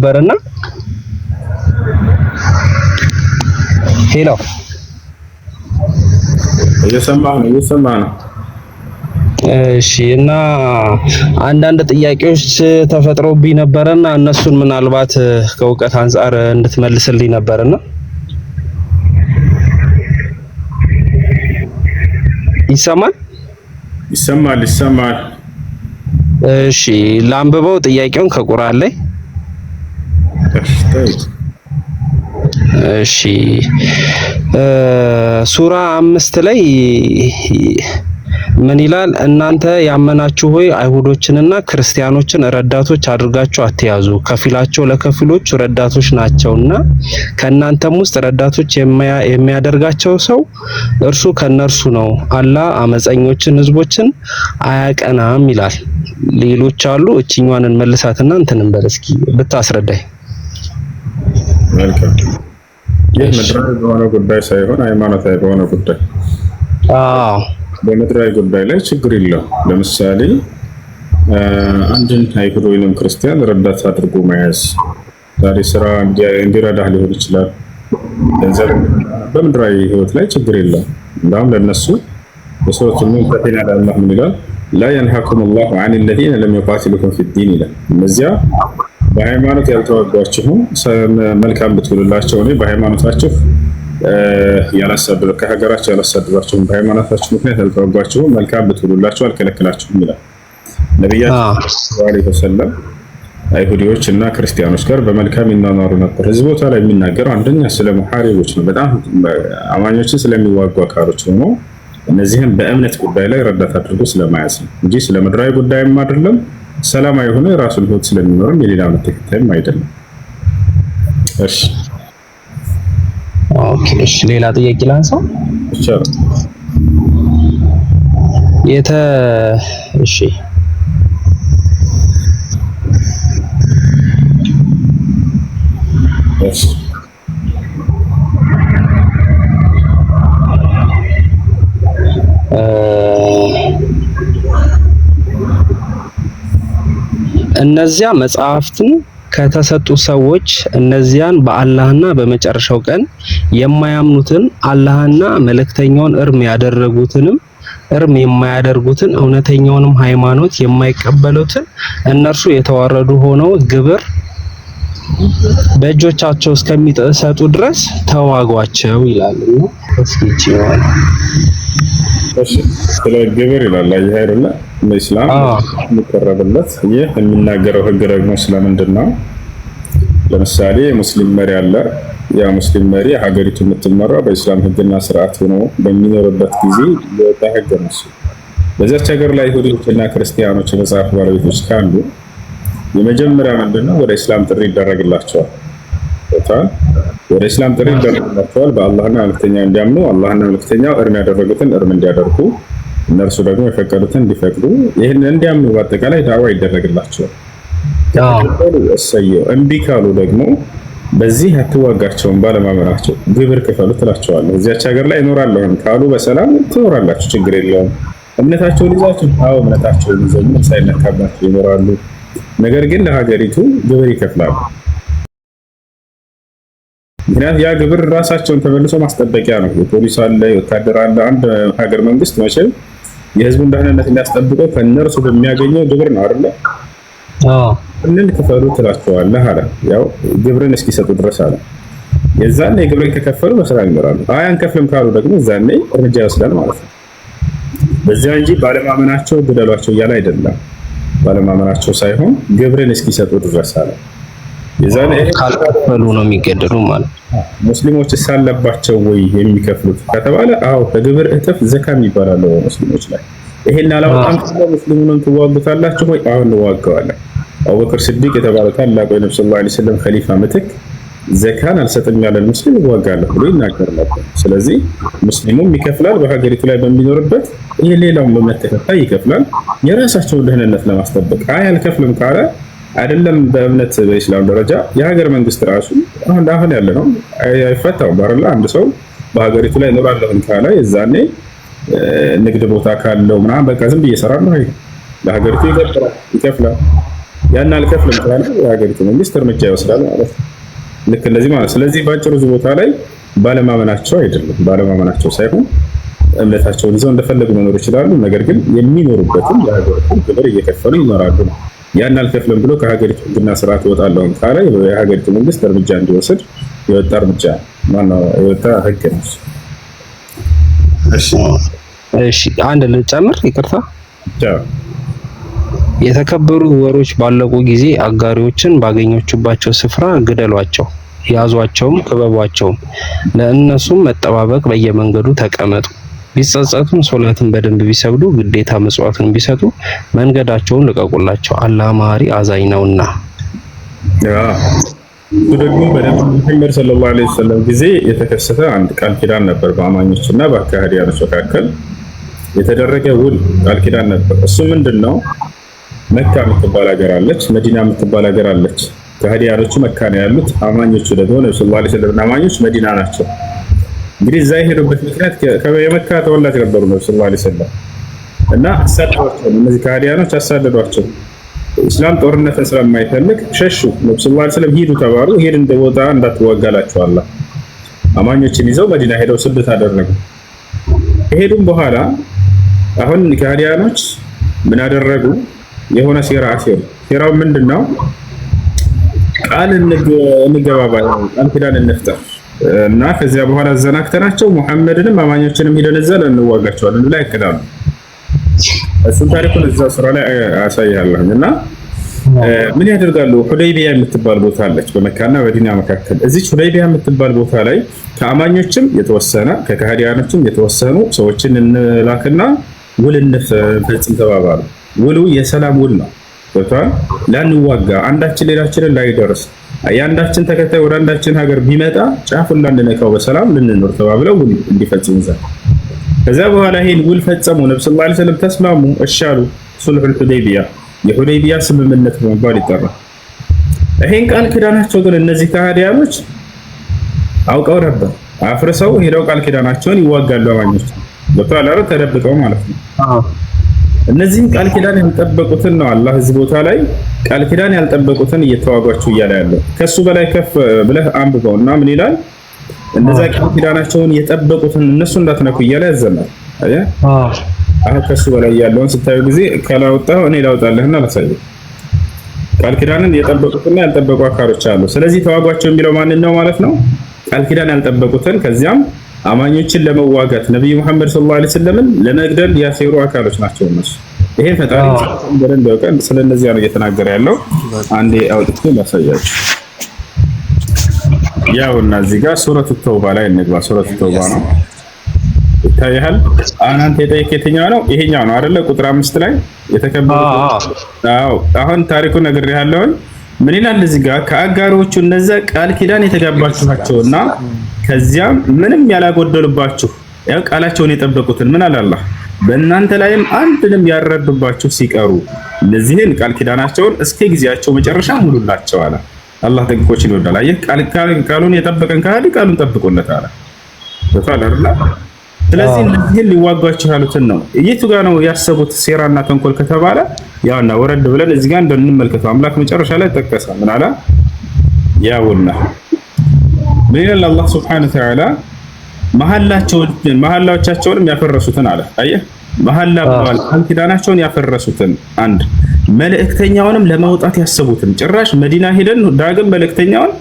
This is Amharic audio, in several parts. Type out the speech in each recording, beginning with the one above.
ነበርና ሄሎ እየሰማህ ነው። እሺ እና አንዳንድ ጥያቄዎች ተፈጥሮብኝ ነበርና እነሱን ምናልባት ከእውቀት አንፃር እንድትመልስልኝ ነበርና ይሰማል? እሺ ላንብበው ጥያቄውን ከቁርአን ላይ። እሺ ሱራ 5 ላይ ምን ይላል? እናንተ ያመናችሁ ሆይ አይሁዶችንና ክርስቲያኖችን ረዳቶች አድርጋችሁ አትያዙ፣ ከፊላቸው ለከፊሎች ረዳቶች ናቸውና ከእናንተም ውስጥ ረዳቶች የሚያደርጋቸው ሰው እርሱ ከነርሱ ነው። አላህ አመፀኞችን ህዝቦችን አያቀናም ይላል። ሌሎች አሉ። እቺኛዋን እንመልሳትና እንትንም በል እስኪ ብታስረዳኝ። መልካም። ይህ ምድራዊ በሆነ ጉዳይ ሳይሆን ሃይማኖታዊ በሆነ ጉዳይ በምድራዊ ጉዳይ ላይ ችግር የለም። ለምሳሌ አንድን አይሁድ ወይንም ክርስቲያን ረዳት አድርጎ መያዝ ዛሬ ስራ እንዲረዳህ ሊሆን ይችላል። ገንዘብ በምድራዊ ህይወት ላይ ችግር የለም። እንዳውም ለነሱ በሰዎች ሙንፈቲና ለአላህ ምን ይላል? ላ የንሃኩም ላሁ አን ለዚነ ለም ዩቃቲሉኩም ፊዲን ይላል። እነዚያ በሃይማኖት ያልተዋጓችሁም መልካም ብትውሉላቸው እኔ በሃይማኖታችሁ ከሀገራቸው ያላሳደዷቸውም በሃይማኖታችሁ ምክንያት ያልተዋጓችሁም መልካም ብትውሉላቸው አልከለክላችሁም ይላል ነቢያችን ሰለላሁ ዐለይሂ ወሰለም። አይሁዲዎች እና ክርስቲያኖች ጋር በመልካም ይኗኗሩ ነበር። እዚህ ቦታ ላይ የሚናገረው አንደኛ ስለ ሙሐሪቦች ነው፣ በጣም አማኞችን ስለሚዋጉ አካሎች ሆኖ እነዚህም በእምነት ጉዳይ ላይ ረዳት አድርጎ ስለማያዝ ነው እንጂ ስለ ምድራዊ ጉዳይም አይደለም። ሰላማዊ የሆነ የራሱን ህይወት ስለሚኖርም የሌላ እምነት ተከታይም አይደለም። እሺ ኦኬ፣ እሺ ሌላ ጥያቄ ላንሳው ይቻላል። እሺ እነዚያ መጽሐፍትን ከተሰጡ ሰዎች እነዚያን በአላህና በመጨረሻው ቀን የማያምኑትን አላህና መልእክተኛውን እርም ያደረጉትንም እርም የማያደርጉትን እውነተኛውንም ሃይማኖት የማይቀበሉትን እነርሱ የተዋረዱ ሆነው ግብር በእጆቻቸው እስከሚሰጡ ድረስ ተዋጓቸው ይላል። እስኪ ይችላል ስለ ግብር ይላል አይደለ? በእስላም የሚቀርብለት ይህ የሚናገረው ህግ ደግሞ ስለምንድን ነው? ለምሳሌ ሙስሊም መሪ አለ። ያ ሙስሊም መሪ ሀገሪቱ የምትመራው በእስላም ህግና ስርዓት ሆኖ በሚኖርበት ጊዜ የወጣ ህግ ነው። በዚያች ሀገር ላይ አይሁዶችና ክርስቲያኖች መጽሐፍ ባለቤቶች ካሉ የመጀመሪያ ምንድነው? ወደ እስላም ጥሪ ይደረግላቸዋል። ወደ እስላም ጥሪ ይደረግላቸዋል። በአላህና መልእክተኛ እንዲያምኑ፣ አላህና መልእክተኛው እርም ያደረጉትን እርም እንዲያደርጉ፣ እነርሱ ደግሞ የፈቀዱትን እንዲፈቅዱ፣ ይህን እንዲያምኑ በአጠቃላይ ዳዕዋ ይደረግላቸዋል። እሰየው። እምቢ ካሉ ደግሞ በዚህ አትዋጋቸውም፣ ባለማመናቸው ግብር ክፈሉ ትላቸዋለህ። እዚያች ሀገር ላይ እኖራለሁ ካሉ በሰላም ትኖራላችሁ፣ ችግር የለውም። እምነታቸውን ይዛችሁ እምነታቸውን ይዘው ምንም ሳይነካባቸው ይኖራሉ። ነገር ግን ለሀገሪቱ ግብር ይከፍላሉ። ምክንያት ያ ግብር ራሳቸውን ተመልሶ ማስጠበቂያ ነው። የፖሊስ አለ፣ የወታደር አለ። አንድ ሀገር መንግስት መቼም የህዝቡን ደህንነት የሚያስጠብቀው ከእነርሱ በሚያገኘው ግብር ነው አይደለ? እንን ክፈሉ ትላቸዋለህ አለ። ያው ግብርን እስኪሰጡ ድረስ አለ። የዛኔ ግብርን ከከፈሉ በሰላም ይኖራሉ። አይ አንከፍልም ካሉ ደግሞ እዛኔ እርምጃ ይወስዳል ማለት ነው። በዚያ እንጂ ባለማመናቸው ግደሏቸው እያለ አይደለም። ባለማመናቸው ሳይሆን ግብርን እስኪሰጡ ድረስ አለ። የዛኔ ካልከፈሉ ነው የሚገደሉ ማለት ነው። ሙስሊሞች ሳለባቸው ወይ የሚከፍሉት ከተባለ አዎ ከግብር እጥፍ ዘካም ይባላል ሙስሊሞች ላይ። ይሄን አላወጣም ስለ ሙስሊሙን ትዋጉታላችሁ ወይ? አሁን እንዋጋዋለን። አቡበክር ሲዲቅ የተባለ ታላቁ የነብዩ ሰለላሁ ዐለይሂ ወሰለም ኸሊፋ ምትክ ዘካን አልሰጥም ያለ ሙስሊም ይዋጋለሁ ብሎ ይናገር ነበር። ስለዚህ ሙስሊሙም ይከፍላል በሀገሪቱ ላይ በሚኖርበት፣ ይሄ ሌላውም በእምነት ተከታይ ይከፍላል የራሳቸውን ደህንነት ለማስጠበቅ። አይ አልከፍልም ካለ አይደለም በእምነት በእስላም ደረጃ የሀገር መንግስት ራሱ አሁን ያለ ነው አይፈታውም አይደል? አንድ ሰው በሀገሪቱ ላይ እኖራለሁ ካለ የዛኔ ንግድ ቦታ ካለው ምናምን በቃ ዝም ብዬ እሰራለሁ ለሀገሪቱ ይከፍላል። ያን አልከፍልም ካለ የሀገሪቱ መንግስት እርምጃ ይወስዳል ማለት ነው። ልክ እንደዚህ ማለት። ስለዚህ ባጭሩ እዚህ ቦታ ላይ ባለማመናቸው አይደለም፣ ባለማመናቸው ሳይሆን እምነታቸውን ይዘው እንደፈለጉ መኖር ይችላሉ። ነገር ግን የሚኖሩበትን የሀገሪቱን ግብር እየከፈሉ ይኖራሉ ነው። ያን አልከፍልም ብሎ ከሀገሪቱ ህግና ስርዓት እወጣለሁ ካለ የሀገሪቱ መንግስት እርምጃ እንዲወስድ የወጣ እርምጃ ማነው የወጣ ህግ ነው። እሺ አንድ ልጨምር፣ ይቅርታ። የተከበሩ ወሮች ባለቁ ጊዜ አጋሪዎችን ባገኘችባቸው ስፍራ ግደሏቸው፣ ያዟቸውም፣ ክበቧቸውም። ለእነሱም መጠባበቅ በየመንገዱ ተቀመጡ። ቢጸጸቱም ሶላትን በደንብ ቢሰግዱ ግዴታ መስዋዕትን ቢሰጡ መንገዳቸውን ልቀቁላቸው፣ አላህ መሐሪ አዛኝ ነውና። እሱ ደግሞ በነብዩ መሐመድ ሰለላሁ ዐለይሂ ወሰለም ጊዜ የተከሰተ አንድ ቃል ኪዳን ነበር። በአማኞችና በአካህዲያኖች መካከል የተደረገ ውል ቃል ኪዳን ነበር። እሱ ምንድነው? መካ የምትባል ሀገር አለች፣ መዲና የምትባል ሀገር አለች። ከሃዲያኖቹ መካ ነው ያሉት፣ አማኞቹ ደግሞ ነብዩ ሰለላሁ ዐለይሂ ወሰለም አማኞች መዲና ናቸው። እንግዲህ እዛ የሄዱበት ምክንያት የመካ ተወላጅ ነበሩ ነብዩ ሰለላሁ ዐለይሂ ወሰለም እና አሳደዷቸው። እነዚህ ከሃዲያኖች አሳደዷቸው። እስላም ጦርነትን ስለማይፈልግ ሸሹ። ነብዩ ሰለላሁ ዐለይሂ ወሰለም ሂዱ ተባሉ። ሄድ እንደወጣ እንዳትዋጋላችሁ አላ አማኞችን ይዘው መዲና ሄደው ስደት አደረጉ። ከሄዱም በኋላ አሁን ከሃዲያኖች ምን አደረጉ? የሆነ ሴራ አሴሩ። ሴራው ምንድነው? ቃል እንገባባ፣ ቃል ኪዳን እንፍጠር እና ከዚያ በኋላ ዘናክተናቸው ሙሐመድንም አማኞችንም ሄደን እዛ እንዋጋቸዋለን ብላ ይቀዳሉ። እሱን ታሪኩን እዛ ስራ ላይ አሳያለሁ። እና ምን ያደርጋሉ? ሁደይቢያ የምትባል ቦታ አለች በመካና በመዲና መካከል። እዚች ሁደይቢያ የምትባል ቦታ ላይ ከአማኞችም የተወሰነ ከከሃዲያኖችም የተወሰኑ ሰዎችን እንላክና ውል እንፈጽም ተባባሉ። ውሉ የሰላም ውል ነው። ገብቷል? ላንዋጋ፣ አንዳችን ሌላችንን ላይደርስ፣ የአንዳችን ተከታይ ወደ አንዳችን ሀገር ቢመጣ ጫፉን ላንነካው በሰላም ልንኖር ተባብለው ውል እንዲፈጽሙ ዘንድ። ከዚያ በኋላ ይሄን ውል ፈጸሙ። ነብዩ ሰለላሁ ዐለይሂ ወሰለም ተስማሙ፣ እሻሉ። ሱልሁል ሁደይቢያ የሁደይቢያ ስምምነት በመባል ይጠራል። ይሄን ቃል ኪዳናቸው ግን እነዚህ ከሃዲያኖች አውቀው ነበር። አፍርሰው ሄደው ቃል ኪዳናቸውን ይዋጋሉ አማኞች። ገብቷል? ተደብቀው ማለት ነው። እነዚህም ቃል ኪዳን ያልጠበቁትን ነው አላህ እዚህ ቦታ ላይ ቃል ኪዳን ያልጠበቁትን እየተዋጓቸው እያለ ያለው። ከሱ በላይ ከፍ ብለህ አንብበውና ምን ይላል? እነዛ ቃል ኪዳናቸውን የጠበቁትን እነሱ እንዳትነኩ እያለ ያዘናል። አሁን ከሱ በላይ ያለውን ስታዩ ጊዜ ካላወጣው እኔ ላውጣልህና ላሳየህ። ቃል ኪዳንን የጠበቁትና ያልጠበቁ አካሎች አሉ። ስለዚህ ተዋጓቸው የሚለው ማንን ነው ማለት ነው? ቃል ኪዳን ያልጠበቁትን ከዚያም አማኞችን ለመዋጋት ነብዩ መሐመድ ሰለላሁ ዐለይሂ ወሰለም ለመግደል ያሴሩ አካሎች ናቸው እነሱ። ይሄ ፈጣሪ እንደረን ያውቃል። ስለነዚህ ነው እየተናገረ ያለው። አንዴ አውጥቼ ላሳያችሁ። ያውና እዚህ ጋር ሱረቱ ተውባ ላይ እንግባ። ሱረቱ ተውባ ነው ይታያል። አንተ የጠየቀኝ የትኛው ነው? ይሄኛው ነው አይደለ? ቁጥር 5 ላይ የተከበሩት። አዎ አሁን ታሪኩን ነግሬሃለሁ። ምን ይላል እዚህ ጋር? ከአጋሮቹ እነዛ ቃል ኪዳን የተጋባችኋቸውና ከዚያም ምንም ያላጎደሉባችሁ ያው ቃላቸውን የጠበቁትን ምን አለ አላህ በእናንተ ላይም አንድንም ያረዱባችሁ ሲቀሩ እነዚህን ቃል ኪዳናቸውን እስከ ጊዜያቸው መጨረሻ ሙሉላቸው አለ። አላህ ጠንቅቆችን ይወዳል። አየህ ቃሉን የጠበቀን ካህዲ ቃሉን ጠብቁለት አለ። ተፋለርላ። ስለዚህ እነዚህን ሊዋጓቸው ያሉትን ነው። የቱ ጋር ነው ያሰቡት ሴራና ተንኮል ከተባለ ያውና ወረድ ብለን እዚህ ጋር እንደምንመለከተው አምላክ መጨረሻ ላይ ጠቀሰ። ምን አለ? ያውና ምን ይላል አላህ ሱብሓነሁ ወተዓላ? መሐላዎቻቸውንም ያፈረሱትን አለ። አየህ መሐላ ብለዋል። ቃል ኪዳናቸውን ያፈረሱትን አንድ መልእክተኛውንም ለማውጣት ያሰቡትን ጭራሽ መዲና ሄደን ዳግም መልእክተኛውን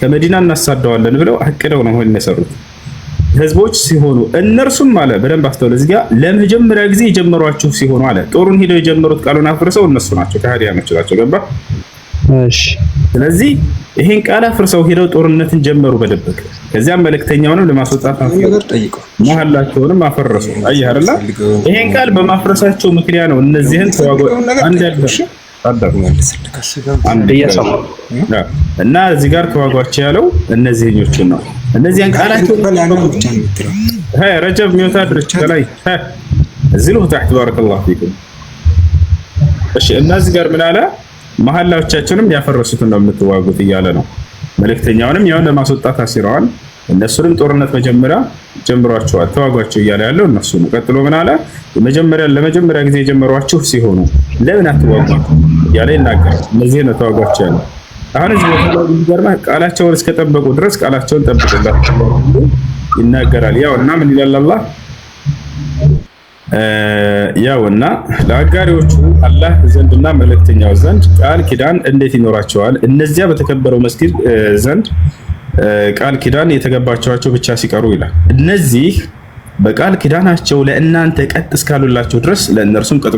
ከመዲና እናሳደዋለን ብለው አቅደው ነው ሆነ የሰሩት ህዝቦች ሲሆኑ እነርሱም አለ በደንብ አስተውል። እዚህ ጋር ለመጀመሪያ ጊዜ የጀመሯቸው ሲሆኑ አለ ጦሩን ሄደው የጀመሩት ቃሉን አፍርሰው እነሱ ናቸው ከሃዲያኖች ናቸው። ገባ? እሺ። ስለዚህ ይሄን ቃል አፍርሰው ሄደው ጦርነትን ጀመሩ በደበቅ። ከዚያም መልእክተኛውንም ለማስወጣት መሐላቸውንም አፈረሱ። አየህ አይደል? ይሄን ቃል በማፍረሳቸው ምክንያት ነው እነዚህን ተዋጉ እና እዚህ ጋር ተዋጓቸው ያለው እነዚህኞቹን ነው። እነዚህን ቃላቸው ረጀብ ሚወታ ድርች ላይ እዚህ ነው ታህት ባረከላሁ ፊኩም። እሺ እና እዚህ ጋር ምን አለ? መሐላዎቻቸውንም ያፈረሱትን ነው የምትዋጉት እያለ ነው። መልእክተኛውንም ያው ለማስወጣት አሲረዋል። እነሱንም ጦርነት መጀመሪያ ጀምሯቸዋል፣ ተዋጓቸው እያለ ያለው እነሱ ነው። ቀጥሎ ምን አለ? ለመጀመሪያ ጊዜ የጀመሯችሁ ሲሆኑ ለምን አትዋጓቸው? ያለ ይናገራል። እነዚህ ነው ተዋጓቸው ያለው። አሁን እዚህ ቦታ ላይ የሚገርምህ ቃላቸውን እስከጠበቁ ድረስ ቃላቸውን ጠብቁላቸው ይናገራል። ያው እና ምን ይላል አላህ ያውና ለአጋሪዎቹ አላህ ዘንድና መልእክተኛው ዘንድ ቃል ኪዳን እንዴት ይኖራቸዋል? እነዚያ በተከበረው መስጊድ ዘንድ ቃል ኪዳን የተገባቸው ብቻ ሲቀሩ ይላል። እነዚህ በቃል ኪዳናቸው ለእናንተ ቀጥ እስካሉላቸው ድረስ ለእነርሱም ቀጥ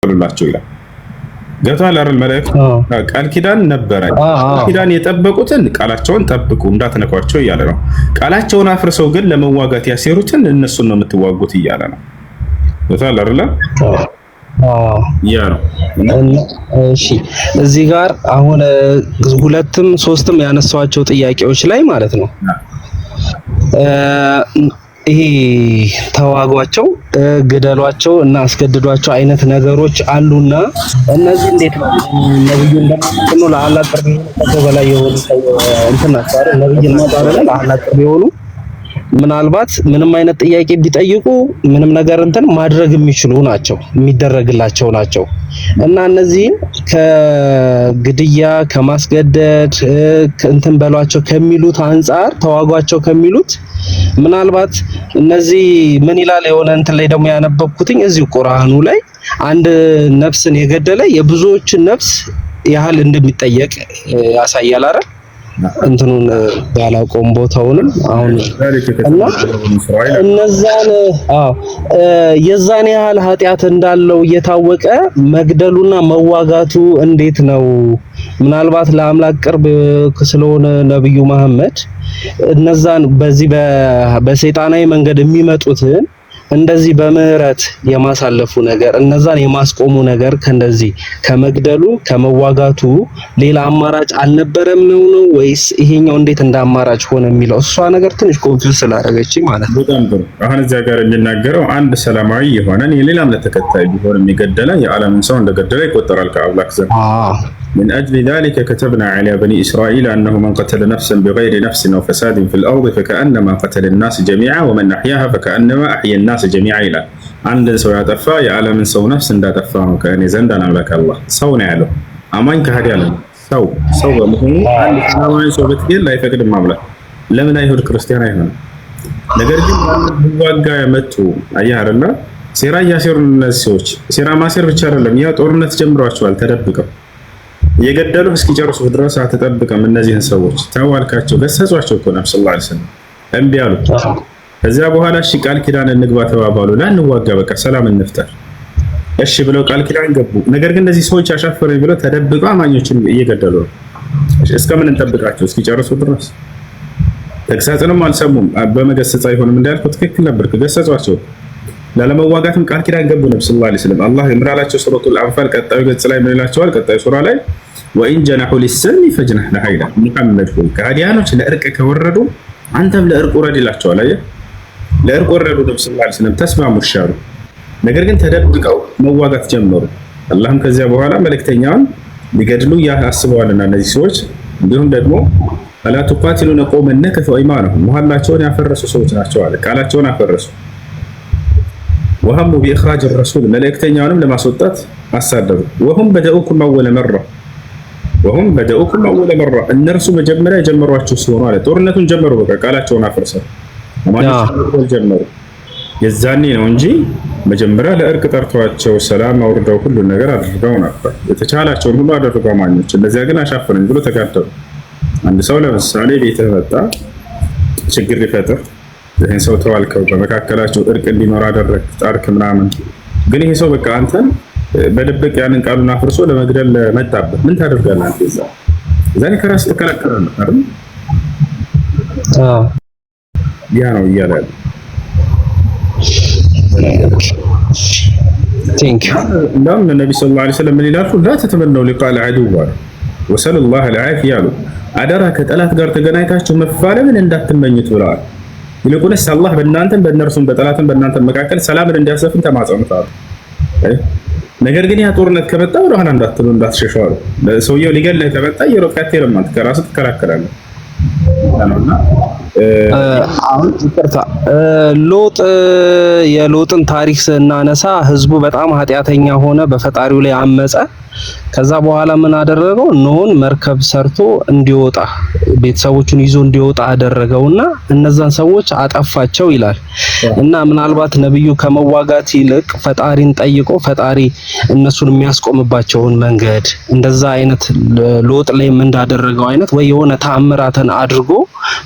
በሉላቸው ይላል። ገብቶሃል አይደል? መልእክት ቃል ኪዳን ነበረ። ቃል ኪዳን የጠበቁትን ቃላቸውን ጠብቁ እንዳትነኳቸው እያለ ነው። ቃላቸውን አፍርሰው ግን ለመዋጋት ያሴሩትን እነሱን ነው የምትዋጉት እያለ ነው። ገብቶሃል አይደል? ያ ነው። እሺ እዚህ ጋር አሁን ሁለትም ሶስትም ያነሳዋቸው ጥያቄዎች ላይ ማለት ነው ይሄ ተዋጓቸው፣ ግደሏቸው እና አስገድዷቸው አይነት ነገሮች አሉና እነዚህ እንዴት ነው ነብዩ እንደማለት ነው ለአላህ ቅርብ የሆኑ በላይ የሆኑ እንትን ናቸው አይደል? ነብዩ ማለት ለአላህ ቅርብ የሆኑ ምናልባት ምንም አይነት ጥያቄ ቢጠይቁ ምንም ነገር እንትን ማድረግ የሚችሉ ናቸው፣ የሚደረግላቸው ናቸው። እና እነዚህን ከግድያ ከማስገደድ እንትን በሏቸው ከሚሉት አንፃር ተዋጓቸው ከሚሉት ምናልባት እነዚህ ምን ይላል የሆነ እንትን ላይ ደግሞ ያነበብኩትኝ እዚሁ ቁርአኑ ላይ አንድ ነፍስን የገደለ የብዙዎችን ነፍስ ያህል እንደሚጠየቅ ያሳያል አይደል? እንትኑን ባላቆም ቦታውንም አሁን እና እነዛን የዛን ያህል ኃጢአት እንዳለው እየታወቀ መግደሉና መዋጋቱ እንዴት ነው? ምናልባት ለአምላክ ቅርብ ስለሆነ ነብዩ መሐመድ እነዛን በዚህ በሰይጣናዊ መንገድ የሚመጡትን እንደዚህ በምህረት የማሳለፉ ነገር እነዛን የማስቆሙ ነገር ከእንደዚህ ከመግደሉ ከመዋጋቱ ሌላ አማራጭ አልነበረም ነው ወይስ ይሄኛው እንዴት እንደ አማራጭ ሆነ የሚለው እሷ ነገር ትንሽ ኮንፊውዝ ስላደረገችኝ ማለት ነው። በጣም ጥሩ። አሁን እዚያ ጋር የሚናገረው አንድ ሰላማዊ የሆነን የሌላ እምነት ተከታይ ቢሆን የሚገደለ የዓለምን ሰው እንደገደለ ይቆጠራል ከአምላክ ዘንድ። من أجل ذلك كتبنا على بني إسرائيل أنه من قتل نفسا بغير نفس أو فساد في الأرض فكأنما قتل الناس جميعا ومن أحياها فكأنما أحيا الناس جميعا إلى عند سو يطفى يعلم من سو نفس دا تفاه كأن زند أملاك الله سو نعلو أمان كهدي علم سو بمهم عند سنوات سو بتقول لا يفقد المملك لمن يهود كريستيان يهون نجرجم بواقع يمتو أيها الله سيرا ياسر الناس سوتش سيرا ما سير بتشار لم يات أورنت جمرة شوال تربكم የገደሉ እስኪጨርሱ ድረስ አትጠብቅም። እነዚህን ሰዎች ተዋልካቸው፣ ገሰጿቸው እኮ ነብዩ ሰለላሁ ዐለይሂ ወሰለም እምቢ አሉ። ከዚያ በኋላ እሺ ቃል ኪዳን እንግባ ተባባሉ። ላንዋጋ በቃ ሰላም እንፍጠር እሺ ብለው ቃል ኪዳን ገቡ። ነገር ግን እነዚህ ሰዎች አሻፈረኝ ብለው ተደብቀው አማኞችን እየገደሉ ነው። እስከምን እንጠብቃቸው? እስኪጨርሱ ድረስ ተግሳጽንም አልሰሙም። በመገሰጽ አይሆንም እንዳልኩ ትክክል ነበር። ገሰጿቸው ላለመዋጋትም ቃል ኪዳን ገቡ። ነብዩ ሰለላሁ ዐለይሂ ወሰለም አላህ ይምራላቸው። ሱረቱል አንፋል ቀጣዩ ገጽ ላይ ምን ይላቸዋል? ቀጣዩ ሱራ ላይ ወኢን ጀነሑ ሊሰልሚ ፈጅነሕ ለሃ ይላል። ሙሐመድ ሆይ ከሃዲያኖች ለእርቅ ከወረዱ አንተም ለእርቅ ውረድ ይላቸዋል። አየህ ለእርቅ ወረዱ። ነብዩ ሰለላሁ ዐለይሂ ወሰለም ተስማሙ፣ ሻሩ። ነገር ግን ተደብቀው መዋጋት ጀመሩ። አላህም ከዚያ በኋላ መልእክተኛውን ሊገድሉ ያስበዋልና እነዚህ ሰዎች እንዲሁም ደግሞ አላ ቱቃቲሉነ ቀውመን ነከሱ አይማነሁም መሐላቸውን ያፈረሱ ሰዎች ናቸው አለ። ቃላቸውን አፈረሱ። ወሀሙ ቢኢኽራጅ ረሱል መልእክተኛውንም ለማስወጣት አሳደሩ። ወሁም በደኡኩም አወለ መራ እነርሱ መጀመሪያ የጀመሯቸው ሲሆኑ አለ። ጦርነቱን ጀመሩ። በቃ ቃላቸውን አፍርሰው ማንኛውም ጀመሩ። የዛኔ ነው እንጂ መጀመሪያ ለእርቅ ጠርተዋቸው ሰላም አውርደው ሁሉ ነገር አድርገው ነበር። የተቻላቸውን ሁሉ አደረጉ አማኞች። እነዚያ ግን አሻፈረኝ ብሎ ተጋደሉ። አንድ ሰው ለምሳሌ ቤትህ መጣ ችግር ሊፈጥር ይሄን ሰው ተዋልከው፣ በመካከላቸው እርቅ እንዲኖር አደረግ ጣርክ ምናምን። ግን ይሄ ሰው በቃ አንተን በድብቅ ያንን ቃሉን አፍርሶ ለመግደል መጣበት። ምን ታደርጋለህ አንተ? እዛኔ ከራስ ተከላከላለህ አይደል? ያ ነው እያለ እንደውም ነብዩ ሰለላሁ ዐለይሂ ወሰለም ምን ይላሉ? ላ ተተመነው ሊቃል ዐዱው ወሰለላሁ ዐለይሂ ያሉ አደራ ከጠላት ጋር ተገናኝታችሁ መፋለምን እንዳትመኙት ብለዋል። ይልቁንስ አላህ በእናንተም በእነርሱም በጠላትም በእናንተም መካከል ሰላምን እንዲያሰፍን ተማጸኑት አሉ። ነገር ግን ያ ጦርነት ከመጣ ወደ ኋላ እንዳትሉ እንዳትሸሹ አሉ። ሰውየው ሊገለህ ከመጣ እየሮጥክ አትሄድም፣ አንተ ከራስህ ትከላከላለህ። አሁን ይቅርታ ሎጥ የሎጥን ታሪክ ስናነሳ ህዝቡ በጣም ኃጢአተኛ ሆነ፣ በፈጣሪው ላይ አመፀ። ከዛ በኋላ ምን አደረገው? ኖህን መርከብ ሰርቶ እንዲወጣ ቤተሰቦቹን ይዞ እንዲወጣ አደረገውና እነዛን ሰዎች አጠፋቸው ይላል። እና ምናልባት ነብዩ ከመዋጋት ይልቅ ፈጣሪን ጠይቆ ፈጣሪ እነሱን የሚያስቆምባቸውን መንገድ እንደዛ አይነት ሎጥ ላይም እንዳደረገው አይነት ወይ የሆነ ተአምራትን አድርጎ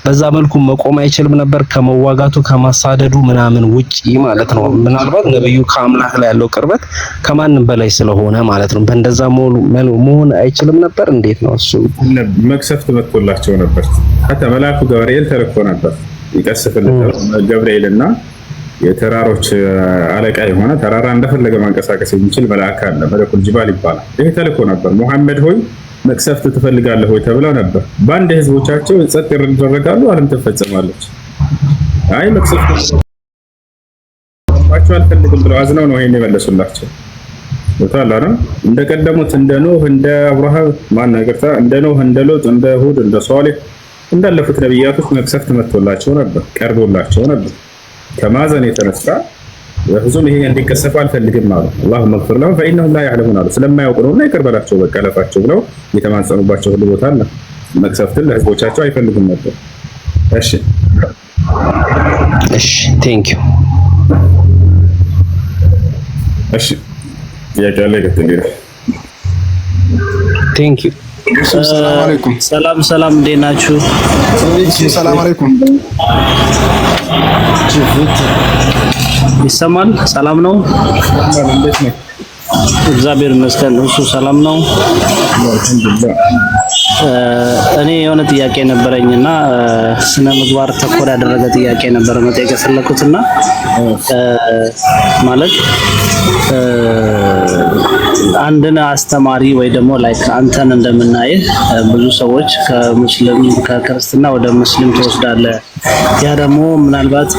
በዛ መልኩ መቆም አይችልም ነበር? ከመዋጋቱ ከማሳደዱ ምናምን ውጪ ማለት ነው። ምናልባት ነብዩ ከአምላክ ላይ ያለው ቅርበት ከማንም በላይ ስለሆነ ማለት ነው። በእንደዛ መሆን አይችልም ነበር? እንዴት ነው እሱ? መቅሰፍት መጥቶላቸው ነበር። ሐታ መልአኩ ገብርኤል ተልኮ ነበር ይቀስፍልታል። ገብርኤልና የተራሮች አለቃ የሆነ ተራራ እንደፈለገ ማንቀሳቀስ የሚችል መልአክ አለ፣ መለኩል ጅባል ይባላል። ይሄ ተልኮ ነበር። ሙሐመድ ሆይ መቅሰፍት ትፈልጋለህ ወይ ተብለው ነበር። በአንድ ህዝቦቻቸው ጸጥ ይደረጋሉ፣ ዓለም ትፈጸማለች። አይ መቅሰፍት አልፈልግም ብለው አዝነው ነው ይሄን የመለሱላቸው። ወታላና እንደቀደሙት እንደ ኖህ እንደ አብርሃም እንደ ኖህ እንደ ሎጥ እንደ ሁድ እንደ ሷሊህ እንዳለፉት ነብያቶች መቅሰፍት መጥቶላቸው ነበር፣ ቀርቦላቸው ነበር። ከማዘን የተነሳ ብዙም ይሄ እንዲከሰፉ አልፈልግም አሉ። اللهم اغفر لهم فانهم لا يعلمون አሉ። ስለማያውቁ ነውና ይቅር በላቸው በቃ ለፋቸው ብለው የተማጸኑባቸው ሁሉ ቦታ አለ። መቅሰፍትን ለህዝቦቻቸው አይፈልጉም ነበር። እሺ ቴንክ ዩ። እሺ ያጋለ ከተንገረ ቴንክ ዩ። ሰላም አለይኩም። ሰላም እንዴት ናችሁ? ሰላም አለይኩም። ይሰማል? ሰላም ነው? እንዴት ነው? እግዚአብሔር ይመስገን። እሱ ሰላም ነው። እኔ የሆነ ጥያቄ ነበረኝና ስነ ምግባር ተኮር ያደረገ ጥያቄ ነበር መጠየቅ የፈለኩትና ማለት አንድን አስተማሪ ወይ ደግሞ ላይክ አንተን እንደምናይህ ብዙ ሰዎች ከክርስትና ወደ ሙስሊም ትወስዳለህ። ያ ደግሞ ምናልባት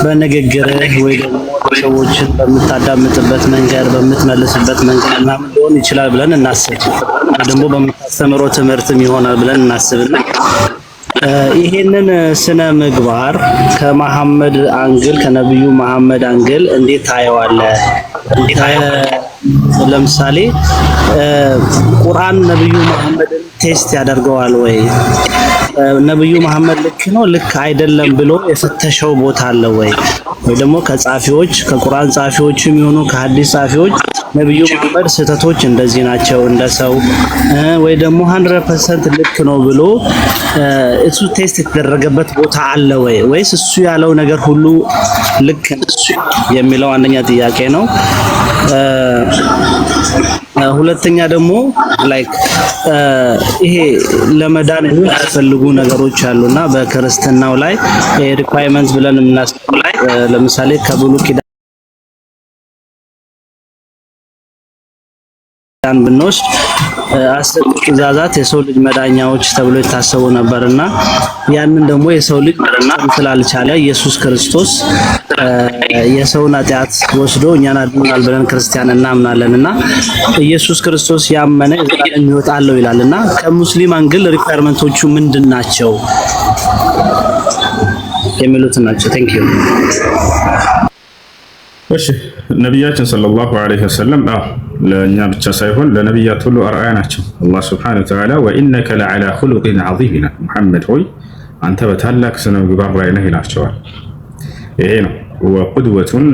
በንግግርህ ወይ ደግሞ ሰዎችን በምታዳምጥበት መንገድ በምትመልስበት መንገድ ምናምን ሊሆን ይችላል ብለን እናስብ። ደግሞ በምታስተምረው ትምህርትም ይሆናል ብለን እናስብና ይሄንን ስነ ምግባር ከመሐመድ አንግል ከነብዩ መሐመድ አንግል እንዴት ታየዋለህ? ለምሳሌ ቁርአን ነብዩ መሐመድን ቴስት ያደርገዋል ወይ? ነብዩ መሐመድ ልክ ነው ልክ አይደለም ብሎ የፈተሸው ቦታ አለ ወይ? ወይ ደግሞ ከጻፊዎች ከቁርአን ጻፊዎችም ይሁኑ ከሐዲስ ጻፊዎች ነብዩ መሐመድ ስህተቶች እንደዚህ ናቸው እንደ ሰው ወይ ደግሞ 100% ልክ ነው ብሎ እሱ ቴስት የተደረገበት ቦታ አለ ወይ? ወይስ እሱ ያለው ነገር ሁሉ ልክ ነው የሚለው አንደኛ ጥያቄ ነው። ሁለተኛ ደግሞ ላይክ ይሄ ለመዳን የሚያስፈልጉ ነገሮች አሉና በክርስትናው ላይ ሪኳየርመንት ብለን የምናስቀምጠው ላይ ለምሳሌ ከብሉይ ኪዳን ብንወስድ 10 ትእዛዛት የሰው ልጅ መዳኛዎች ተብሎ የታሰቡ ነበርና ያንን ደግሞ የሰው ልጅ ስላልቻለ ኢየሱስ ክርስቶስ የሰውን ኃጢአት ወስዶ እኛን አድኖናል ብለን ክርስቲያን እናምናለንና ኢየሱስ ክርስቶስ ያመነ የዘላለም ሕይወት አለው ይላልና ከሙስሊም አንግል ሪኳየርመንቶቹ ምንድናቸው የሚሉት ናቸው። ቴንክ ዩ። እሺ ነብያችን ሰለላሁ ዐለይሂ ወሰለም ለእኛ ብቻ ሳይሆን ለነብያት ሁሉ አርአያ ናቸው። አላህ ሱብሓነሁ ወተዓላ ወኢነከ ለዐላ ኹሉቂን ዐዚም ይላል። ሙሐመድ ሆይ አንተ በታላቅ ስነ ምግባር ላይ ነህ ይላቸዋል። ይሄ ነው ወቁድወቱን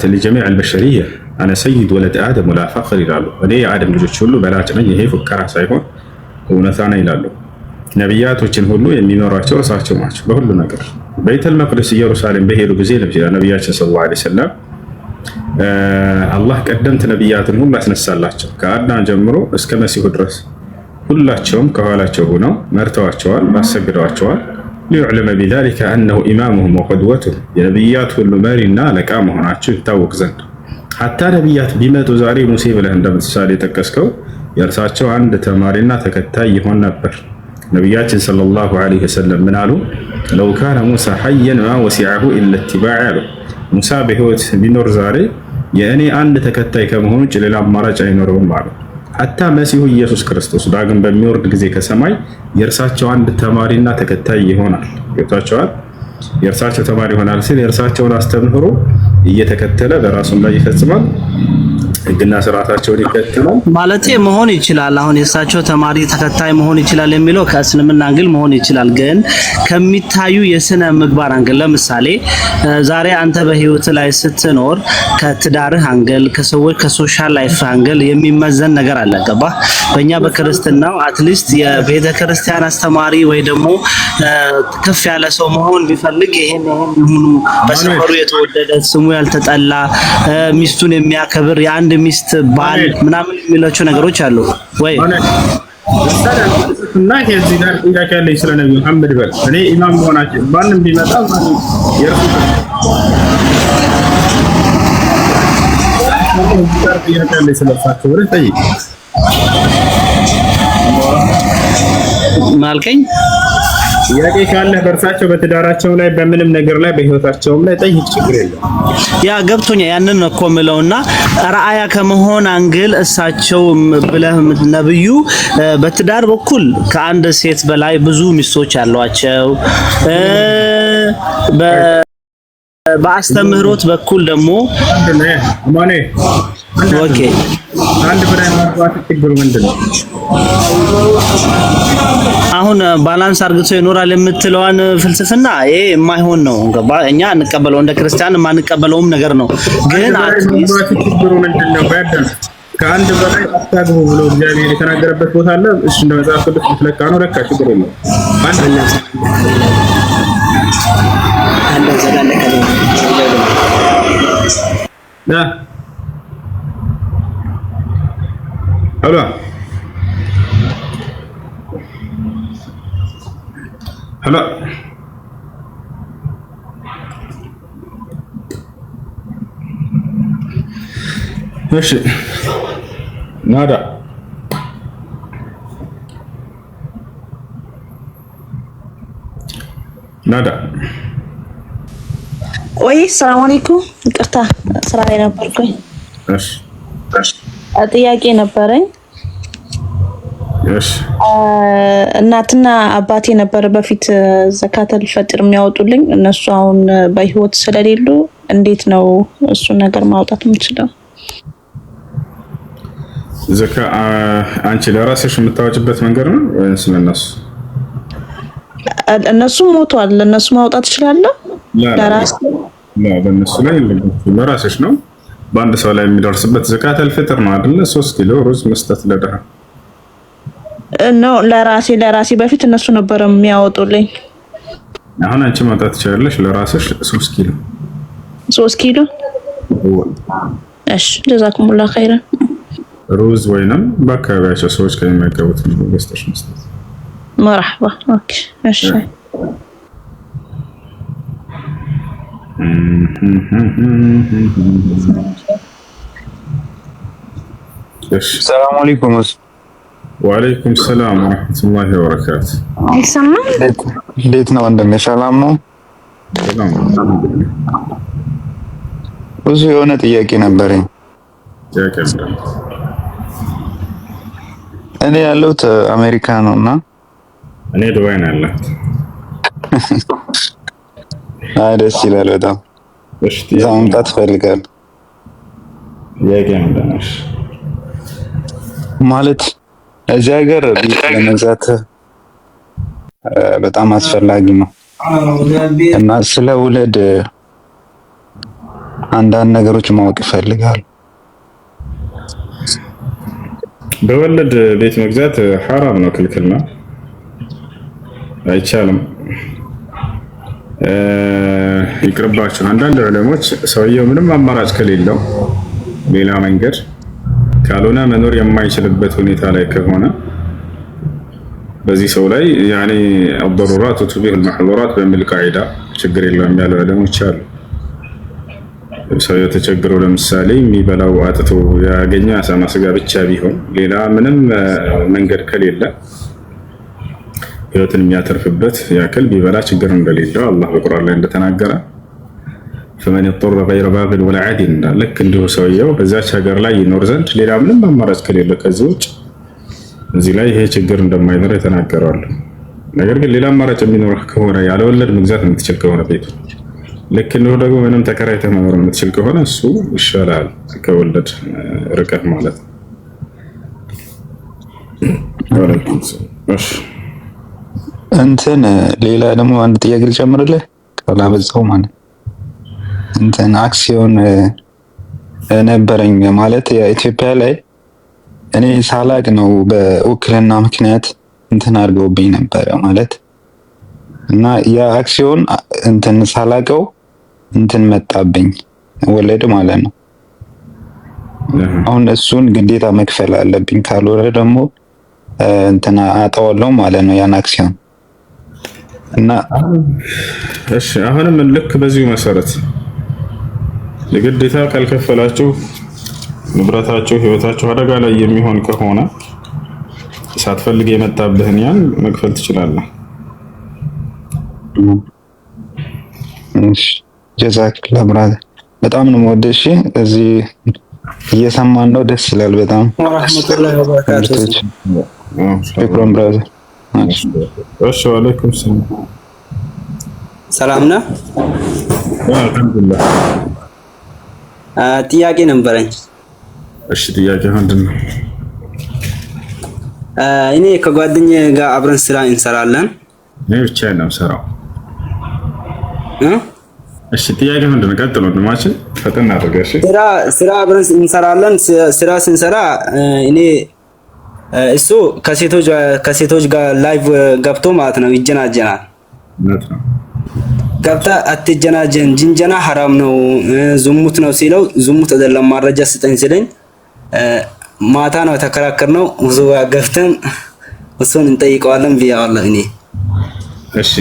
ለጀሚዕ አልበሸሪያ አነ ሰይድ ወለድ አደም ወላ ፈኽር ይላሉ። እኔ የአደም ልጆች ሁሉ በላጭ ነኝ፣ ይሄ ፉከራ ሳይሆን እውነታ ነው ይላሉ። ነብያቶችን ሁሉ የሚመሯቸው እርሳቸው ናቸው በሁሉ ነገር። በይተል መቅደስ ኢየሩሳሌም በሄዱ ጊዜ ነብያችን ሰለላሁ ዐለይሂ ወሰለም አላህ ቀደምት ነብያትን ሁሉ አስነሳላቸው ከአዳም ጀምሮ እስከ መሲሁ ድረስ ሁላቸውም ከኋላቸው ሆነው መርተዋቸዋል፣ አሰግደዋቸዋል። ሊዩዕለመ ቢዛሊከ አነሁ ኢማሙሁም ወቁድወቱሁም የነብያት ሁሉ መሪና አለቃ መሆናቸው ይታወቅ ዘንድ ሐታ ነብያት ቢመጡ ዛሬ ሙሴ ብለህ እንደምሳሌ የጠቀስከው የእርሳቸው አንድ ተማሪና ተከታይ ይሆን ነበር። ነብያችን ሰለላሁ ዐለይሂ ወሰለም ምን አሉ? ለው ካነ ሙሳ ሐየን ማ ወሲዐሁ ኢላ ኢትባዕ አሉ። ሙሳ በህይወት ቢኖር ዛሬ የእኔ አንድ ተከታይ ከመሆኑ ውጭ ሌላ አማራጭ አይኖረውም አሉ። ሐታ መሲሁ ኢየሱስ ክርስቶስ ዳግም በሚወርድ ጊዜ ከሰማይ የእርሳቸው አንድ ተማሪና ተከታይ ይሆናል። ገብቷቸዋል? የእርሳቸው ተማሪ ይሆናል ሲል የእርሳቸውን አስተምህሮ እየተከተለ በራሱም ላይ ይፈጽማል፣ ህግና ስርዓታቸውን ይከተላል ማለት መሆን ይችላል። አሁን የእሳቸው ተማሪ ተከታይ መሆን ይችላል የሚለው ከእስልምና አንግል መሆን ይችላል። ግን ከሚታዩ የስነ ምግባር አንግል ለምሳሌ ዛሬ አንተ በህይወት ላይ ስትኖር ከትዳርህ አንግል፣ ከሰዎች ከሶሻል ላይፍ አንግል የሚመዘን ነገር አለ። ገባ? በእኛ በክርስትናው አትሊስት የቤተ ክርስቲያን አስተማሪ ወይ ደግሞ ከፍ ያለ ሰው መሆን ቢፈልግ ይሄን ይሁኑ፣ በሰፈሩ የተወደደ ስሙ ያልተጠላ ሚስቱን የሚያከብር የአንድ ሚስት ባል ምናምን የሚላቸው ነገሮች አሉ ወይ? እና ከዚህ ጋር ጥያቄ ያለኝ ስለ ነብዩ መሐመድ በል እኔ ኢማም መሆናቸው ማንም ቢመጣ ማንም የርሱ ጥያቄ ያለኝ ስለፋቸው ወደ ጠይቅ ማልከኝ ጥያቄ ካለ በእርሳቸው በትዳራቸው ላይ በምንም ነገር ላይ በህይወታቸውም ላይ ጠይቅ፣ ችግር የለም። ያ ገብቶኛል። ያንን እኮ የምለውና ራአያ ከመሆን አንግል እሳቸው ብለህ ነብዩ በትዳር በኩል ከአንድ ሴት በላይ ብዙ ሚስቶች አሏቸው። በአስተምህሮት በኩል ደግሞ ኦኬ አንድ በላይ ማግባት ችግሩ ምንድነው? አሁን ባላንስ አርግቶ ይኖራል የምትለዋን ፍልስፍና ይሄ የማይሆን ነው። ገባ? እኛ እንቀበለው እንደ ክርስቲያን የማንቀበለውም ነገር ነው። ግን አትሊስት ችግሩ ምንድነው? ባያደም ከአንድ በላይ አታግቡ ብሎ እግዚአብሔር የተናገረበት ቦታ አለ። እሺ እንደ መጽሐፍ ቅዱስ ልትለካ ነው፣ ለካ ችግር የለውም። አንደኛ ሄሎ ሄሎ እሺ ናዳ ናዳ ወይ ሰላም አለይኩም። ይቅርታ ስራ ላይ ነበርኩኝ። እሺ ጥያቄ ነበረኝ። እሺ እናትና አባቴ ነበር በፊት ዘካተል ፈጥር የሚያወጡልኝ። እነሱ አሁን በህይወት ስለሌሉ እንዴት ነው እሱ ነገር ማውጣት የምችለው? ዘካ አንቺ ለራስሽ የምታወጭበት መንገድ ነው ወይስ ለነሱ? እነሱ ሞቷል። ለነሱ ማውጣት እችላለሁ? ለራስ በእነሱ ላይ ለራስሽ ነው። በአንድ ሰው ላይ የሚደርስበት ዘካተል ፍጥር ነው አይደል? 3 ኪሎ ሩዝ መስጠት ለደሃ ነው። ለራሴ በፊት እነሱ ነበር የሚያወጡልኝ። አሁን አንቺ ማውጣት ትችላለሽ ለራስሽ 3 ኪሎ 3 ኪሎ። እሺ ጀዛኩሙላህ ኸይረን። ሩዝ ወይንም በአካባቢያቸው ሰዎች ከሚመገቡት ምግብ ገዝተሽ መስጠት። መርሐባ። ኦኬ እሺ። ሰላም አለይኩም። ወአለይኩም ሰላም ወራህመቱላሂ ወበረካቱ። አይሰማም? እንዴት ነው ወንድሜ? ሰላም ነው? ሰላም። ብዙ የሆነ ጥያቄ ነበረኝ። እኔ ያለሁት አሜሪካ ነውና እኔ ዱባይ ነው ያለሁት። አይ ደስ ይላል በጣም። እሺ እዛ መምጣት እፈልጋለሁ። ጥያቄ ምንድነው? ማለት እዚህ ሀገር ቤት ለመግዛት በጣም አስፈላጊ ነው እና ስለ ውለድ አንዳንድ ነገሮች ማወቅ ይፈልጋል። በወለድ ቤት መግዛት ሐራም ነው፣ ክልክል ነው፣ አይቻልም። ይቅርባችሁ። አንዳንድ ዑለሞች ሰውየው ምንም አማራጭ ከሌለው ሌላ መንገድ ካልሆነ መኖር የማይችልበት ሁኔታ ላይ ከሆነ በዚህ ሰው ላይ ያኔ الضرورات تبيح المحظورات በሚል ቃዒዳ ችግር የለውም ያሉ ዑለሞች አሉ። ሰውየው ተቸግሮ ለምሳሌ የሚበላው አጥቶ ያገኘ አሳማ ስጋ ብቻ ቢሆን ሌላ ምንም መንገድ ከሌለ ህይወትን የሚያተርፍበት ያክል ቢበላ ችግር እንደሌለው አላህ በቁርአን ላይ እንደተናገረ فمن اضطر غير باغ ولا عاد ልክ እንዲሁ ሰውየው በዛች ሀገር ላይ ይኖር ዘንድ ሌላ ምንም አማራጭ ከሌለ ከዚህ ውጭ እዚህ ላይ ይሄ ችግር እንደማይኖር የተናገራሉ። ነገር ግን ሌላ አማራጭ የሚኖር ከሆነ ያለ ወለድ መግዛት የምትችል ከሆነ ቤቱ ልክ እንዲሁ ደግሞ ምንም ተከራይተህ መኖር የምትችል ከሆነ እሱ ይሻላል ከወለድ ርቀህ ማለት ነው። እንትን ሌላ ደግሞ አንድ ጥያቄ ልጨምርልህ ካላበዛው ማለት እንትን አክሲዮን ነበረኝ ማለት የኢትዮጵያ ላይ እኔ ሳላቅ ነው በውክልና ምክንያት እንትን አድርገውብኝ ነበር ማለት እና ያ አክሲዮን እንትን ሳላቀው እንትን መጣብኝ ወለድ ማለት ነው። አሁን እሱን ግዴታ መክፈል አለብኝ ካልሆነ ደግሞ እንትን አጣዋለሁ ማለት ነው ያን አክሲዮን እና እሺ አሁንም ልክ በዚሁ መሰረት ለግዴታ ካልከፈላችሁ ንብረታችሁ ህይወታችሁ አደጋ ላይ የሚሆን ከሆነ ሳትፈልግ የመጣብህን ያን መክፈል ትችላለህ። እሺ ጀዛከላህ ብራዘር በጣም ነው የምወደሽ። እዚህ እየሰማን ነው ደስ ይላል በጣም ወራህመቱላሂ ወበረካቱሁ። ሽክራን ብራዘር። እሺ ወአለይኩም ሰላም። ሰላም ነህ? አልሐምዱሊላህ። ጥያቄ ነበረኝ። እሺ ጥያቄ ምንድን ነው? እኔ ከጓደኛዬ ጋር አብረን ስራ እንሰራለን። እኔ ብቻዬን ነው የምሰራው። እሺ ጥያቄ ምንድን ነው? ቀጥሎ ወንድማችን ፈጠን አድርገህ። እሺ ስራ አብረን እንሰራለን። ስራ ስንሰራ እኔ እሱ ከሴቶች ጋር ላይቭ ገብቶ ማለት ነው ይጀናጀናል። ገብታ አትጀናጀን ጅንጀና ሐራም ነው ዝሙት ነው ሲለው ዝሙት አይደለም ማረጃ ስጠኝ ሲለኝ ማታ ነው ተከራከርነው። ብዙ ገብተን እሱን እንጠይቀዋለን ብያለሁ እኔ። እሺ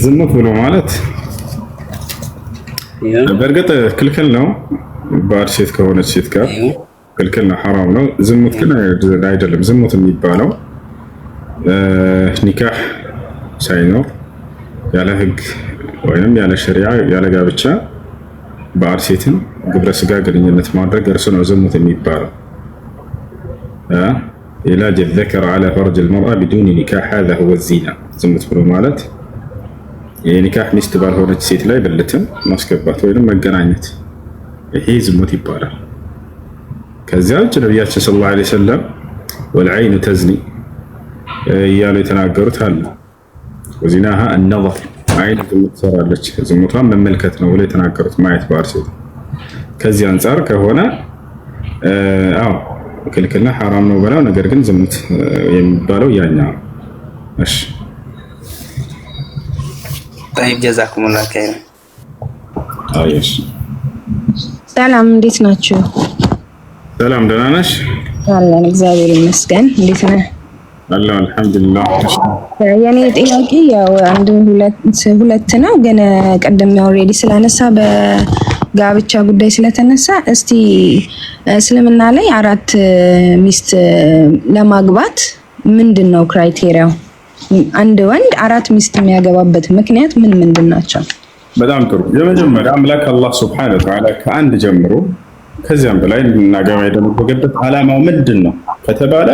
ዝሙት ብሎ ማለት በእርግጥ ክልክል ነው። ባል ሴት ከሆነች ሴት ጋር ክልክል ነው፣ ሐራም ነው። ዝሙት ግን አይደለም። ዝሙት የሚባለው ኒካህ ሳይኖር ያለ ህግ ወይንም ያለ ሸሪዓ ያለ ጋብቻ ባል ሴትን ግብረ ስጋ ግንኙነት ማድረግ እርሱ ነው ዝሙት የሚባለው። ኢላጅ الذكر على فرج المرأة بدون نكاح هذا هو الزنا። ዝሙት ብሎ ማለት የኒካህ ሚስት ባልሆነች ሴት ላይ ብልትን ማስገባት ወይንም መገናኘት፣ ይሄ ዝሙት ይባላል። ከዚያ ውጭ ነቢያችን ሰለላሁ ዐለይሂ ወሰለም ወልዐይኑ ተዝኒ እያሉ የተናገሩት አለ። ወዚናሃ النظر አይን ዝሙት ትሰራለች፣ ዝሙቷን መመልከት ነው ብሎ የተናገሩት ማየት ባል ሴት። ከዚህ አንጻር ከሆነ አዎ ክልክልና ሐራም ነው ብለው፣ ነገር ግን ዝሙት የሚባለው ያኛው። እሺ طيب جزاكم الله خير። አይሽ ሰላም እንዴት ናችሁ? ሰላም ደህና ነሽ? አለን እግዚአብሔር ይመስገን። እንዴት ነህ? አላህ አልሐምዱሊላህ። የኔ ጥያቄ ያው አንድ ሁለት ነው፣ ግን ቀደም ያው ኦልሬዲ ስላነሳ በጋብቻ ጉዳይ ስለተነሳ እስቲ እስልምና ላይ 4 ሚስት ለማግባት ምንድነው ክራይቴሪያው? አንድ ወንድ 4 ሚስት የሚያገባበት ምክንያት ምንድን ናቸው? በጣም ጥሩ። የመጀመሪያ አምላክ አላህ ሱብሓነሁ ወተዓላ ከአንድ ጀምሮ ከዚያም በላይ እንድናገባ የደነገገበት ዓላማው ምንድን ነው ከተባለ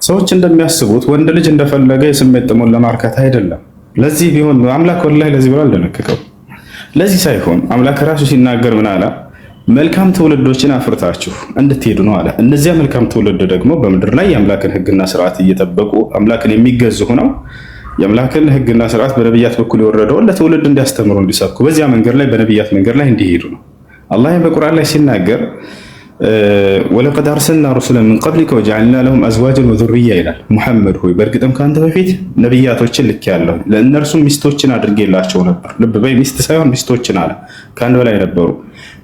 ሰዎች እንደሚያስቡት ወንድ ልጅ እንደፈለገ የስሜት ጥሙን ለማርካት አይደለም። ለዚህ ቢሆን አምላክ ወላሂ ለዚህ ብሎ አልደነገገው። ለዚህ ሳይሆን አምላክ ራሱ ሲናገር ምን አለ? መልካም ትውልዶችን አፍርታችሁ እንድትሄዱ ነው አለ። እነዚያ መልካም ትውልድ ደግሞ በምድር ላይ የአምላክን ሕግና ስርዓት እየጠበቁ አምላክን የሚገዙ ሆነው የአምላክን ሕግና ስርዓት በነብያት በኩል የወረደውን ለትውልድ እንዲያስተምሩ እንዲሰብኩ፣ በዚያ መንገድ ላይ በነብያት መንገድ ላይ እንዲሄዱ ነው። አላህ በቁርአን ላይ ሲናገር ወለቀድ አርሰልና ሩሱለን ሚን ቀብሊከ ወጀዐልና ለሁም አዝዋጀን ወዙርያ ይላል። ሙሐመድ ሆይ በእርግጥም ከአንተ በፊት ነብያቶችን ልኬያለሁ፣ ለእነርሱም ሚስቶችን አድርጌላቸው ነበር። ልብ በይ ሚስት ሳይሆን ሚስቶችን አለ። ከአንድ በላይ ነበሩ።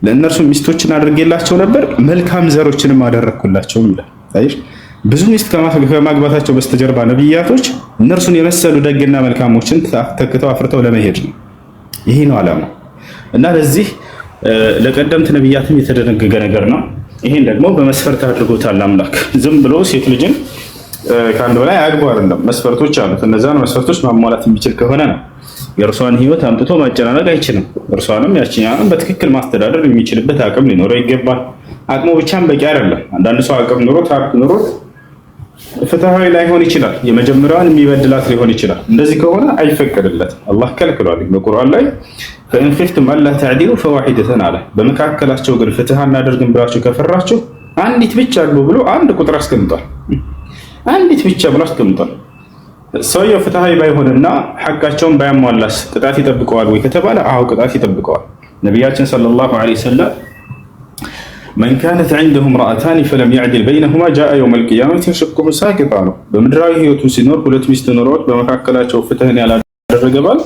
ለእነርሱም ሚስቶችን አድርጌላቸው ነበር፣ መልካም ዘሮችንም አደረግኩላቸው ይላል። አይሽ ብዙ ሚስት ከማግባታቸው በስተጀርባ ነብያቶች እነርሱን የመሰሉ ደግና መልካሞችን ተክተው አፍርተው ለመሄድ ነው። ይሄ ነው ዓላማው እና ለዚህ ለቀደምት ነብያትም የተደነገገ ነገር ነው። ይሄን ደግሞ በመስፈርት አድርጎታል አምላክ። ዝም ብሎ ሴት ልጅን ከአንድ በላይ አያግቡ አይደለም፣ መስፈርቶች አሉት። እነዛን መስፈርቶች ማሟላት የሚችል ከሆነ ነው የእርሷን ህይወት አምጥቶ ማጨናነቅ አይችልም። እርሷንም ያችኛንም በትክክል ማስተዳደር የሚችልበት አቅም ሊኖረው ይገባል። አቅሙ ብቻም በቂ አይደለም። አንዳንድ ሰው አቅም ኑሮት ሀብት ኑሮት ፍትሃዊ ላይሆን ይችላል። የመጀመሪያውን የሚበድላት ሊሆን ይችላል። እንደዚህ ከሆነ አይፈቀድለትም። አላህ ከልክሏል በቁርአን ላይ ፈኢን ኺፍቱም አላ ተዕዲሉ ፈዋሂደተን አለ። በመካከላቸው ግን ፍትህ አናደርግም ብላችሁ ከፈራችሁ አንዲት ብቻ አግቡ ብሎ አንድ ቁጥር አስቀምጧል። አንዲት ብቻ ብሎ አስቀምጧል። ሰውየው ፍትሃዊ ባይሆንና ሐቃቸውን ባያሟላስ ቅጣት ይጠብቀዋል ወይ ከተባለ አዎ ቅጣት ይጠብቀዋል። ነቢያችን ሰለላሁ ዐለይሂ ወሰለም መን ካነት ዐንደሁ እምረአታን ፈለም ያዕድል በይነሁማ ጃአ የውመል ቂያመቲ የሽቁሁ ሳቂጣ ነው። በምድራዊ ህይወቱ ሲኖር ሁለት ሚስት ኖረውት በመካከላቸው ፍትህን ያላደረገ ባል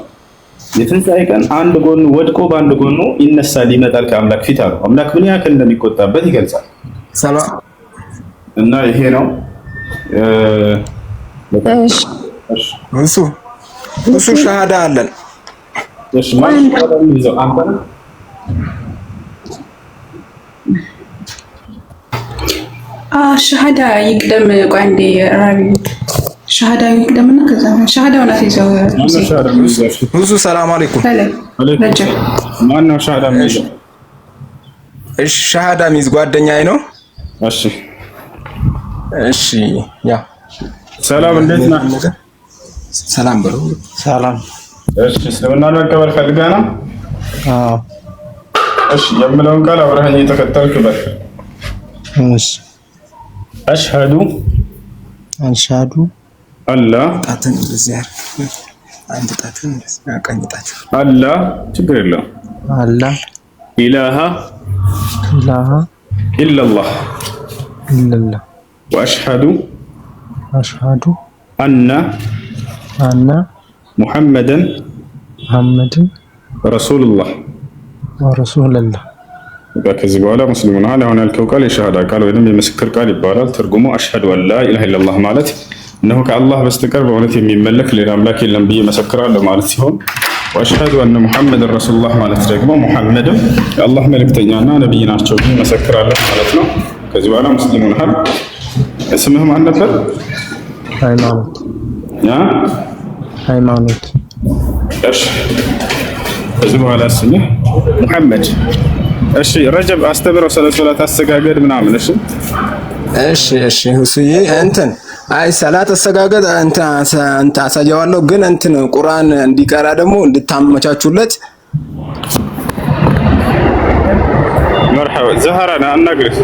የትንሣኤ ቀን አንድ ጎኑ ወድቆ በአንድ ጎኑ ይነሳል፣ ይመጣል ከአምላክ ፊት አሉ። አምላክ ምን ያክል እንደሚቆጣበት ይገልጻል። እና ይሄ ነው እሱ ሻሃዳ አለን። እሺ ማለት ነው ይዘው አንተ ሻሃዳ ይቅደም። ቆይ አንዴ ራቢ ሻሃዳ ይቅደምና ከዛ ሻሃዳውን አትይዘው። ብዙ ሰላም አለይኩም። ማን ነው ሻሃዳ የሚይዘው? እሺ ሻሃዳ የሚይዝ ጓደኛዬ ነው። እሺ እሺ ያ ሰላም እንዴት ነህ? ሰላም ብሎ ሰላም። እሺ እስልምናን መቀበል ፈልገህ ነው? አዎ። እሺ የምለውን ቃል አብረኸኝ የተከተልክ በል። እሺ አሽሀዱ አላ ጣትን በዚያ አንድ ጣትን ያቀኝጣች አላ ችግር የለም አላ ኢላሃ ኢላላህ ወአሽሀዱ አነ ሙሐመደን ረሱሉላህ ከዚህ በኋላ ሙስሊም ሆነሃል። አሁን ያልከው ቃል የሸሃዳ ቃል ወይንም የምስክር ቃል ይባላል። ትርጉሙ አሽሀዱ አን ላ ኢላሃ ኢለላህ ማለት እነሆ ከአላህ በስተቀር በእውነት የሚመለክ ሌላ አምላክ የለም ብዬ መሰክራለሁ ማለት ሲሆን፣ ወአሽሀዱ አነ ሙሐመድን ረሱሉላህ ማለት ደግሞ ሙሐመድም የአላህ መልእክተኛና ነብይ ናቸው ብዬ መሰክራለሁ ማለት ነው። ከዚህ በኋላ ሙስሊም ሆነሃል። ስምህ ማን ነበር? ሃይማኖት። እሺ ከዚህ በኋላ ስምህ ሙሐመድ። እሺ ረጀብ አስተምረው ስለ ሶላት አሰጋገድ ምናምን። እሺ ሁሱዬ እንትን አይ ሰላት አሰጋገድ እንትን አሳየዋለሁ፣ ግን እንትን ቁርአን እንዲቀራ ደግሞ እንድታመቻቹለት። መርሐባ ዘህራና አናግርህ